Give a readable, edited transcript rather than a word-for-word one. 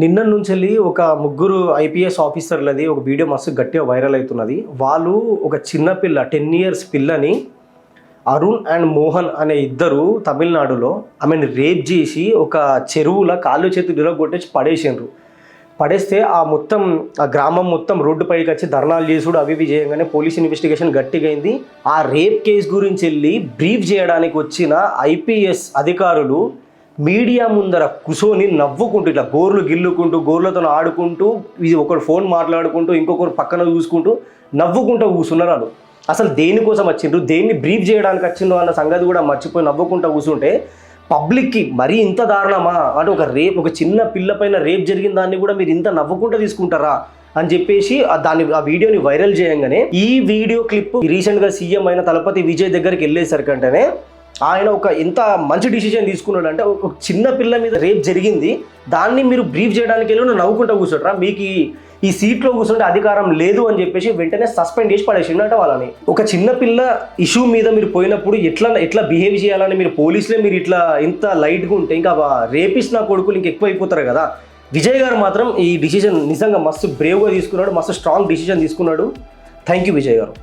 నిన్న నుంచి ఒక ముగ్గురు ఐపీఎస్ ఆఫీసర్లది ఒక వీడియో మస్తు గట్టిగా వైరల్ అవుతున్నది. వాళ్ళు ఒక చిన్న పిల్ల 10 years పిల్లని అరుణ్ అండ్ మోహన్ అనే ఇద్దరు తమిళనాడులో ఆమెను రేప్ చేసి ఒక చెరువులో కాళ్ళు చేతులు ఇరగొట్టేసి పడేసిండ్రు. పడేస్తే ఆ గ్రామం మొత్తం రోడ్డుపైకి వచ్చి ధర్నాలు చేసుడు అవి ఇవి చేయగానే పోలీస్ ఇన్వెస్టిగేషన్ గట్టిగా అయింది. ఆ రేప్ కేసు గురించి వెళ్ళి బ్రీఫ్ చేయడానికి వచ్చిన ఐపీఎస్ అధికారులు మీడియా ముందర కూర్చొని నవ్వుకుంటూ ఇట్లా గోర్లు గిల్లుకుంటూ గోర్లతో ఆడుకుంటూ ఇది ఒకరు ఫోన్ మాట్లాడుకుంటూ ఇంకొకరు పక్కన చూసుకుంటూ నవ్వుకుంటూ కూర్చున్నారు. అసలు దేనికోసం వచ్చిండ్రు, దేన్ని బ్రీఫ్ చేయడానికి వచ్చిండ్రు అన్న సంగతి కూడా మర్చిపోయి నవ్వుకుంటూ కూర్చుంటే పబ్లిక్కి మరీ ఇంత దారుణమా అంటే ఒక చిన్న పిల్ల పైన రేప్ జరిగిన దాన్ని కూడా మీరు ఇంత నవ్వుకుంటూ తీసుకుంటారా అని చెప్పేసి ఆ వీడియోని వైరల్ చేయంగానే ఈ వీడియో క్లిప్ రీసెంట్గా సీఎం అయిన తలపతి విజయ్ దగ్గరికి వెళ్ళేసరికంటేనే ఆయన ఎంత మంచి డిసిజన్ తీసుకున్నాడు అంటే ఒక చిన్న పిల్ల మీద రేప్ జరిగింది, దాన్ని మీరు బ్రీఫ్ చేయడానికి వెళ్ళి నవ్వుకుంటూ కూర్చోటరా, మీకు ఈ సీట్లో కూర్చుంటే అధికారం లేదు అని చెప్పేసి వెంటనే సస్పెండ్ చేసి పడేసిండట వాళ్ళని. ఒక చిన్న పిల్ల ఇష్యూ మీద మీరు పోయినప్పుడు ఎట్లా బిహేవ్ చేయాలని మీరు పోలీసులే మీరు ఇట్లా ఇంత లైట్గా ఉంటే ఇంకా రేపిస్ట్ నా కొడుకులు ఎక్కువ అయిపోతారు కదా. విజయ్ గారు మాత్రం ఈ డిసిజన్ నిజంగా మస్తు బ్రేవ్గా తీసుకున్నాడు, మస్తు స్ట్రాంగ్ డిసిజన్ తీసుకున్నాడు. థ్యాంక్ యూ విజయ్ గారు.